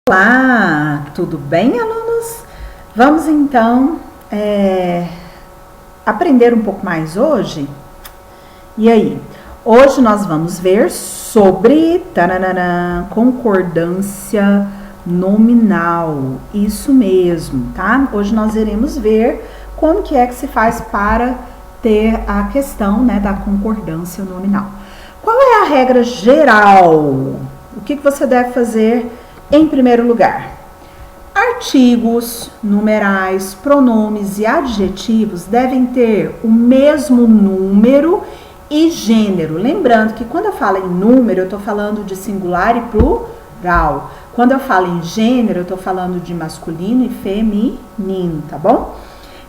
Olá, tudo bem, alunos? Vamos então aprender um pouco mais hoje? E aí? Hoje nós vamos ver sobre concordância nominal. Isso mesmo, tá? Hoje nós iremos ver como que é que se faz para ter a questão, né, da concordância nominal. Qual é a regra geral? O que você deve fazer em primeiro lugar? Artigos, numerais, pronomes e adjetivos devem ter o mesmo número e gênero. Lembrando que quando eu falo em número, eu estou falando de singular e plural. Quando eu falo em gênero, eu estou falando de masculino e feminino, tá bom?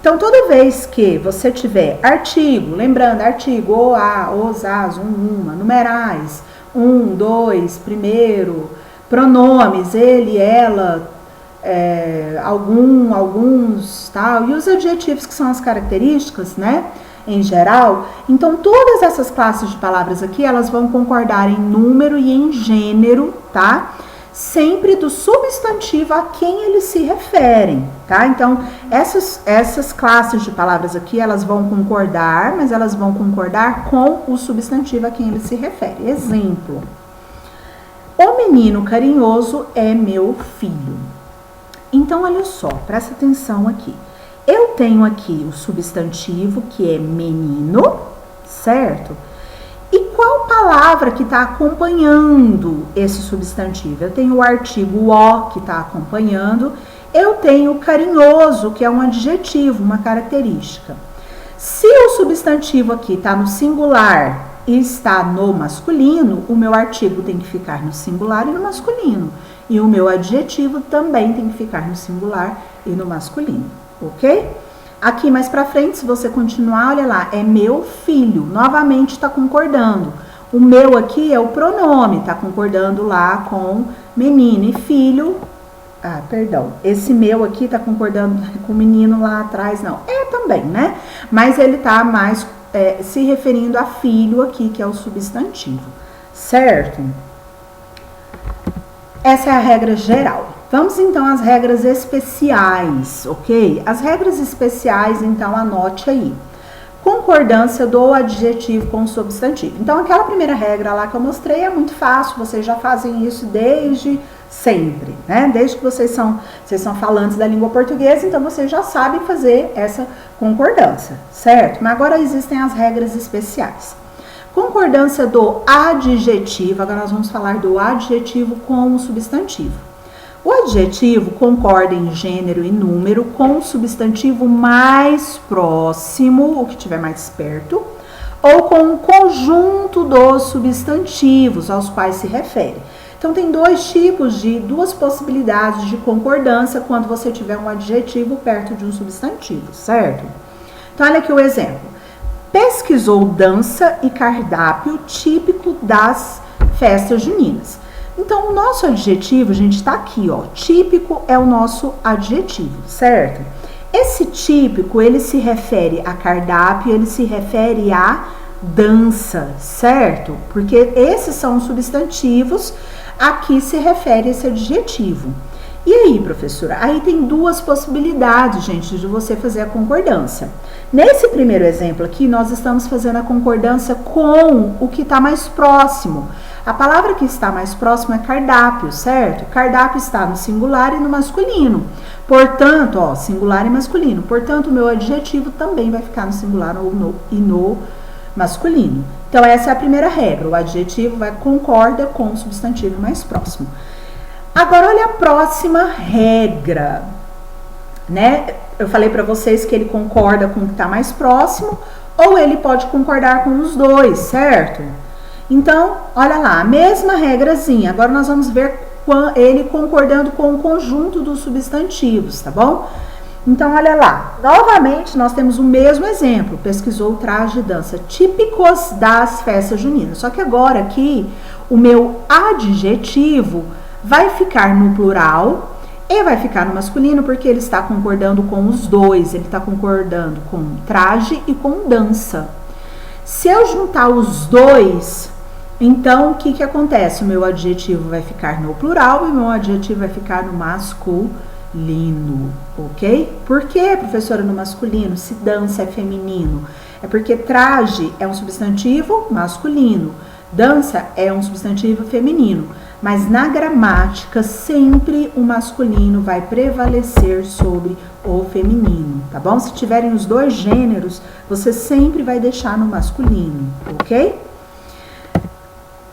Então, toda vez que você tiver artigo, lembrando, artigo, o, a, os, as, uma, numerais, dois, primeiro, pronomes, ele, ela, alguns, tal, e os adjetivos que são as características, né, em geral. Então, todas essas classes de palavras aqui, elas vão concordar em número e em gênero, tá? Sempre do substantivo a quem eles se referem, tá? Então, essas classes de palavras aqui, elas vão concordar, mas elas vão concordar com o substantivo a quem ele se refere. Exemplo: o menino carinhoso é meu filho. Então, olha só, presta atenção aqui. Eu tenho aqui o substantivo, que é menino, certo? E qual palavra que está acompanhando esse substantivo? Eu tenho o artigo o, que está acompanhando. Eu tenho carinhoso, que é um adjetivo, uma característica. Se o substantivo aqui está no singular e está no masculino, o meu artigo tem que ficar no singular e no masculino. E o meu adjetivo também tem que ficar no singular e no masculino, ok? Aqui mais pra frente, se você continuar, olha lá, é meu filho. Novamente está concordando. O meu aqui é o pronome, está concordando lá com menino e filho. Ah, perdão. Esse meu aqui está concordando com o menino lá atrás, não. É também, né? Mas ele está mais se referindo a filho aqui, que é o substantivo. Certo? Essa é a regra geral. Vamos então às regras especiais, ok? As regras especiais, então, anote aí. Concordância do adjetivo com o substantivo. Então, aquela primeira regra lá que eu mostrei é muito fácil, vocês já fazem isso desde sempre, né? Desde que vocês são falantes da língua portuguesa, então vocês já sabem fazer essa concordância, certo? Mas agora existem as regras especiais. Concordância do adjetivo, agora nós vamos falar do adjetivo com o substantivo. O adjetivo concorda em gênero e número com o substantivo mais próximo, o que estiver mais perto, ou com o conjunto dos substantivos aos quais se refere. Então, tem duas possibilidades de concordância quando você tiver um adjetivo perto de um substantivo, certo? Então, olha aqui o exemplo. Pesquisou dança e cardápio típico das festas juninas. Então, o nosso adjetivo, gente, está aqui, ó. Típico é o nosso adjetivo, certo? Esse típico, ele se refere a cardápio, ele se refere a dança, certo? Porque esses são os substantivos a que se refere esse adjetivo. E aí, professora? Aí tem duas possibilidades, gente, de você fazer a concordância. Nesse primeiro exemplo aqui, nós estamos fazendo a concordância com o que está mais próximo. A palavra que está mais próxima é cardápio, certo? Cardápio está no singular e no masculino. Portanto, ó, singular e masculino. Portanto, o meu adjetivo também vai ficar no singular e no masculino. Então, essa é a primeira regra. O adjetivo concorda com o substantivo mais próximo. Agora, olha a próxima regra, né? Eu falei para vocês que ele concorda com o que está mais próximo, ou ele pode concordar com os dois, certo? Então, olha lá, a mesma regrazinha. Agora nós vamos ver ele concordando com o conjunto dos substantivos, tá bom? Então, olha lá. Novamente, nós temos o mesmo exemplo. Pesquisou traje de dança típicos das festas juninas. Só que agora aqui, o meu adjetivo vai ficar no plural e vai ficar no masculino porque ele está concordando com os dois. Ele está concordando com traje e com dança. Se eu juntar os dois, Então, o que que acontece? O meu adjetivo vai ficar no plural e o meu adjetivo vai ficar no masculino, ok? Por que, professora, no masculino? Se dança é feminino. É porque traje é um substantivo masculino, dança é um substantivo feminino. Mas na gramática, sempre o masculino vai prevalecer sobre o feminino, tá bom? Se tiverem os dois gêneros, você sempre vai deixar no masculino, ok?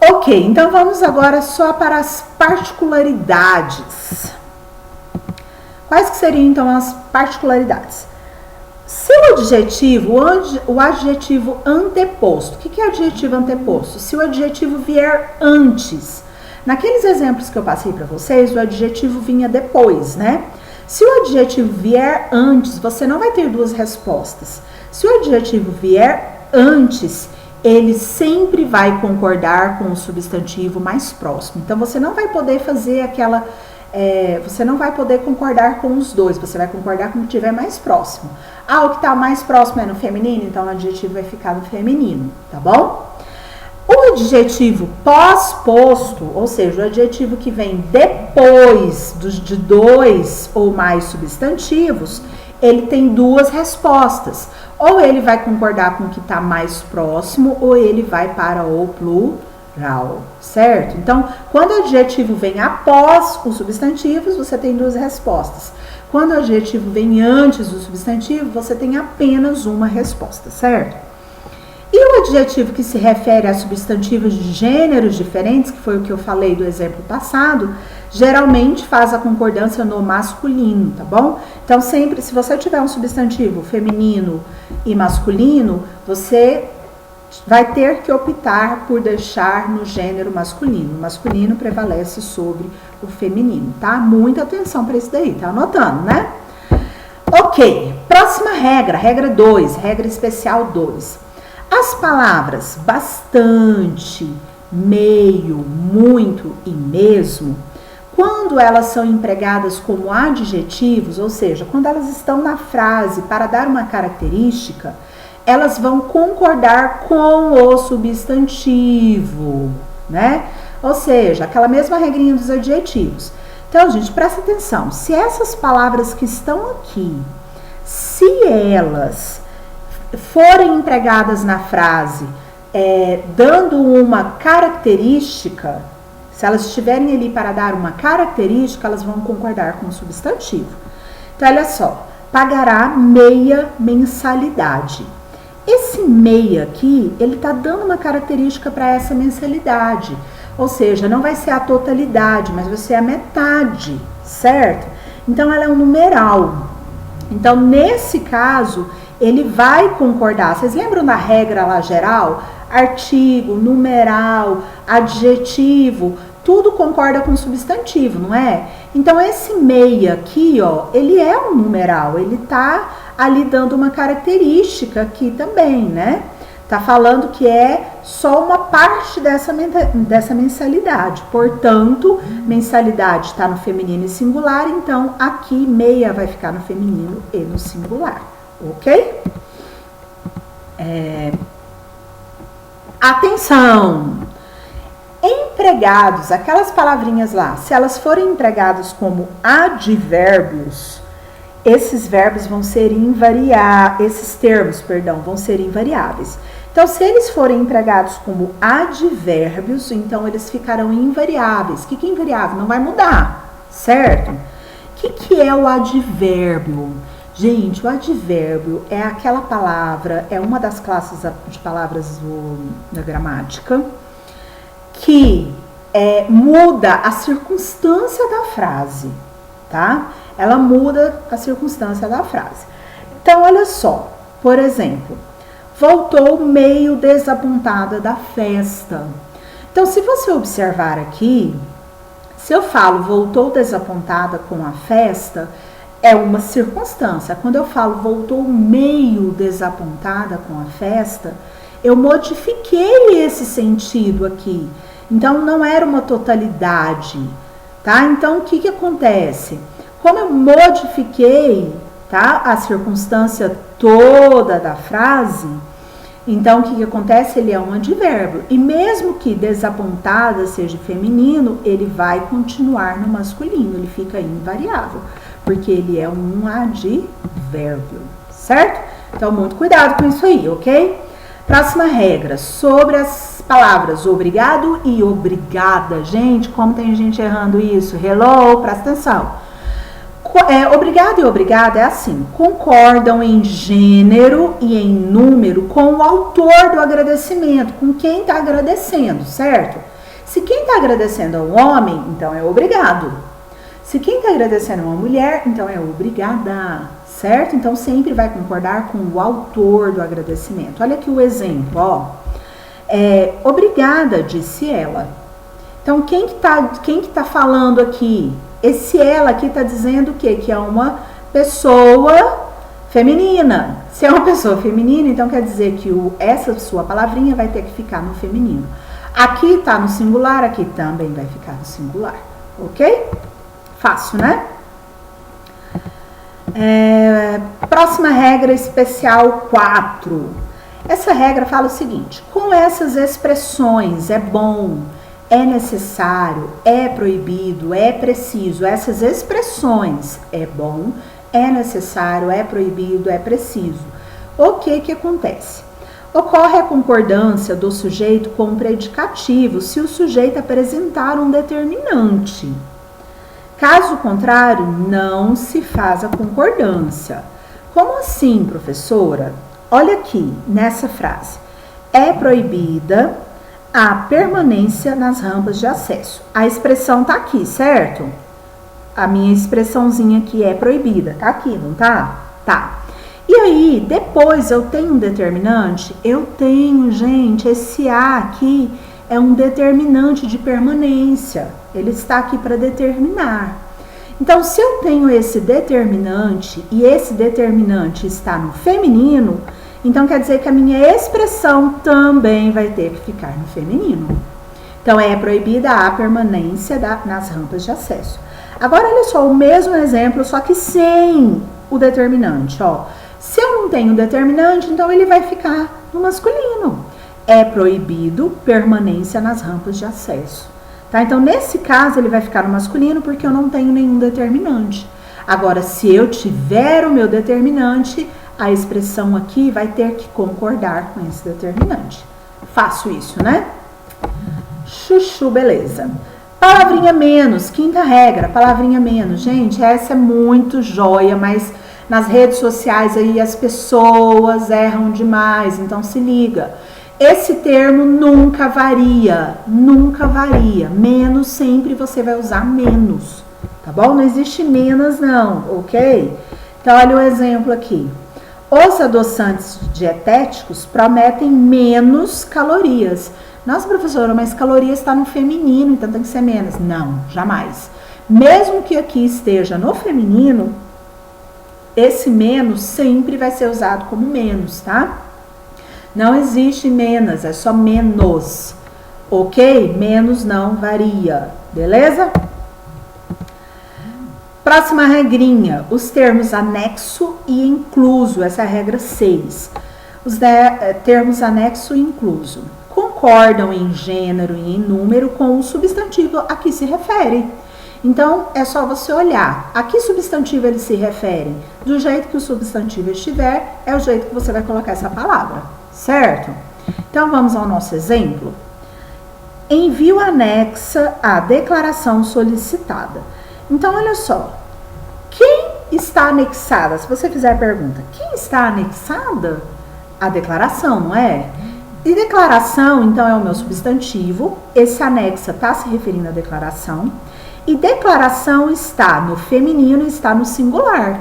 Ok, então vamos agora só para as particularidades. Quais que seriam então as particularidades? Se o adjetivo anteposto, o que é adjetivo anteposto? Se o adjetivo vier antes. Naqueles exemplos que eu passei para vocês, o adjetivo vinha depois, né? Se o adjetivo vier antes, você não vai ter duas respostas. Se o adjetivo vier antes, ele sempre vai concordar com o substantivo mais próximo. Então, você não vai poder fazer aquela... você não vai poder concordar com os dois, você vai concordar com o que estiver mais próximo. Ah, o que está mais próximo é no feminino, então o adjetivo vai ficar no feminino, tá bom? O adjetivo pós-posto, ou seja, o adjetivo que vem depois de dois ou mais substantivos, ele tem duas respostas. Ou ele vai concordar com o que está mais próximo, ou ele vai para o plural, certo? Então, quando o adjetivo vem após os substantivos, você tem duas respostas. Quando o adjetivo vem antes do substantivo, você tem apenas uma resposta, certo? E o adjetivo que se refere a substantivos de gêneros diferentes, que foi o que eu falei do exemplo passado, geralmente faz a concordância no masculino, tá bom? Então, sempre, se você tiver um substantivo feminino e masculino, você vai ter que optar por deixar no gênero masculino. O masculino prevalece sobre o feminino, tá? Muita atenção para isso daí, tá anotando, né? Ok, próxima regra, regra 2, regra especial 2. As palavras bastante, meio, muito e mesmo, quando elas são empregadas como adjetivos, ou seja, quando elas estão na frase para dar uma característica, elas vão concordar com o substantivo, né? Ou seja, aquela mesma regrinha dos adjetivos. Então, gente, presta atenção. Se essas palavras que estão aqui, se elas forem empregadas na frase dando uma característica, se elas estiverem ali para dar uma característica, elas vão concordar com o substantivo. Então, olha só, pagará meia mensalidade. Esse meia aqui, ele está dando uma característica para essa mensalidade. Ou seja, não vai ser a totalidade, mas vai ser a metade, certo? Então, ela é um numeral. Então, nesse caso, ele vai concordar. Vocês lembram da regra lá geral? Artigo, numeral, adjetivo, tudo concorda com o substantivo, não é? Então, esse meia aqui, ó, ele é um numeral, ele tá ali dando uma característica aqui também, né? Tá falando que é só uma parte dessa mensalidade. Portanto, mensalidade está no feminino e singular, então aqui meia vai ficar no feminino e no singular, ok? Atenção! Empregados, aquelas palavrinhas lá, se elas forem empregadas como advérbios, esses verbos vão ser invariáveis, esses termos, perdão, vão ser invariáveis. Então, se eles forem empregados como advérbios, então eles ficarão invariáveis. O que é invariável? Não vai mudar, certo? O que é o advérbio? Gente, o advérbio é aquela palavra, é uma das classes de palavras da gramática, que muda a circunstância da frase, tá? Ela muda a circunstância da frase. Então, olha só, por exemplo, voltou meio desapontada da festa. Então, se você observar aqui, se eu falo voltou desapontada com a festa, é uma circunstância. Quando eu falo voltou meio desapontada com a festa, eu modifiquei esse sentido aqui. Então, não era uma totalidade, tá? Então, o que acontece? Como eu modifiquei, tá, a circunstância toda da frase, Então, o que acontece? Ele é um advérbio. E mesmo que desapontada seja feminino, ele vai continuar no masculino. Ele fica invariável, porque ele é um advérbio, certo? Então, muito cuidado com isso aí, ok? Próxima regra, sobre as palavras obrigado e obrigada. Gente, como tem gente errando isso? Hello, presta atenção. Obrigado e obrigada é assim, concordam em gênero e em número com o autor do agradecimento, com quem está agradecendo, certo? Se quem está agradecendo é um homem, então é obrigado. Se quem está agradecendo é uma mulher, então é obrigada, certo? Então sempre vai concordar com o autor do agradecimento. Olha aqui o exemplo, ó. Obrigada, disse ela. Então quem que tá falando aqui? Esse ela aqui está dizendo o quê? Que é uma pessoa feminina. Se é uma pessoa feminina, então quer dizer que essa sua palavrinha vai ter que ficar no feminino. Aqui está no singular, aqui também vai ficar no singular. Ok? Fácil, né? Próxima regra especial 4. Essa regra fala o seguinte: com essas expressões é bom, é necessário, é proibido, é preciso. Essas expressões é bom, é necessário, é proibido, é preciso. O que acontece? Ocorre a concordância do sujeito com o predicativo se o sujeito apresentar um determinante. Caso contrário, não se faz a concordância. Como assim, professora? Olha aqui nessa frase. É proibida a permanência nas rampas de acesso. A expressão tá aqui, certo? A minha expressãozinha aqui é proibida. Tá aqui, não tá? Tá. E aí, depois eu tenho um determinante? Eu tenho, gente. Esse A aqui é um determinante de permanência. Ele está aqui para determinar. Então, se eu tenho esse determinante e esse determinante está no feminino, então quer dizer que a minha expressão também vai ter que ficar no feminino. Então, é proibida a permanência nas rampas de acesso. Agora, olha só, o mesmo exemplo, só que sem o determinante, ó. Se eu não tenho determinante, então ele vai ficar no masculino. É proibido permanência nas rampas de acesso. Tá? Então, nesse caso, ele vai ficar no masculino porque eu não tenho nenhum determinante. Agora, se eu tiver o meu determinante, a expressão aqui vai ter que concordar com esse determinante. Fácil isso, né? Chuchu, beleza. Palavrinha menos, quinta regra, palavrinha menos. Gente, essa é muito joia, mas nas redes sociais aí as pessoas erram demais, então se liga. Esse termo nunca varia, nunca varia. Menos sempre você vai usar menos, tá bom? Não existe menos não, ok? Então olha o exemplo aqui. Os adoçantes dietéticos prometem menos calorias. Nossa, professora, mas calorias está no feminino, então tem que ser menos. Não, jamais. Mesmo que aqui esteja no feminino, esse menos sempre vai ser usado como menos, tá? Não existe menos, é só menos, ok? Menos não varia, beleza? Próxima regrinha, os termos anexo e incluso, essa é a regra 6. Os termos anexo e incluso concordam em gênero e em número com o substantivo a que se refere. Então, é só você olhar a que substantivo eles se referem. Do jeito que o substantivo estiver, é o jeito que você vai colocar essa palavra, certo? Então, vamos ao nosso exemplo. Envio anexa à declaração solicitada. Então, olha só. Quem está anexada? Se você fizer a pergunta, quem está anexada? A declaração, não é? E declaração, então, é o meu substantivo. Esse anexa está se referindo à declaração. E declaração está no feminino e está no singular.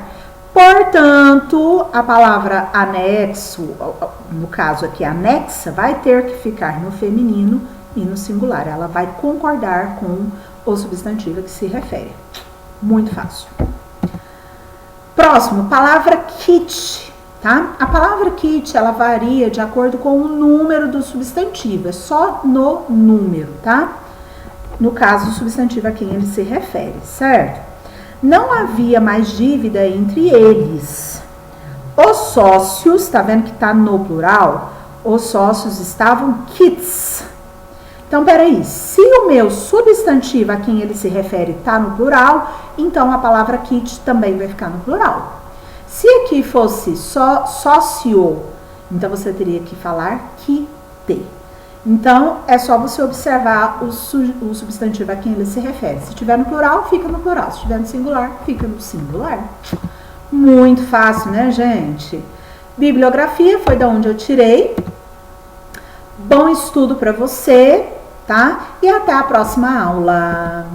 Portanto, a palavra anexo, no caso aqui anexa, vai ter que ficar no feminino e no singular. Ela vai concordar com o substantivo a que se refere. Muito fácil. Próximo, palavra kit, tá? A palavra kit, ela varia de acordo com o número do substantivo. É só no número, tá? No caso, o substantivo a quem ele se refere, certo? Não havia mais dívida entre eles. Os sócios, tá vendo que tá no plural? os sócios estavam quites. Então, peraí, se o meu substantivo a quem ele se refere está no plural, então a palavra kit também vai ficar no plural. Se aqui fosse só sócio, então você teria que falar quite. Então, é só você observar o substantivo a quem ele se refere. Se estiver no plural, fica no plural. Se estiver no singular, fica no singular. Muito fácil, né, gente? Bibliografia foi da onde eu tirei. Bom estudo para você, tá? E até a próxima aula.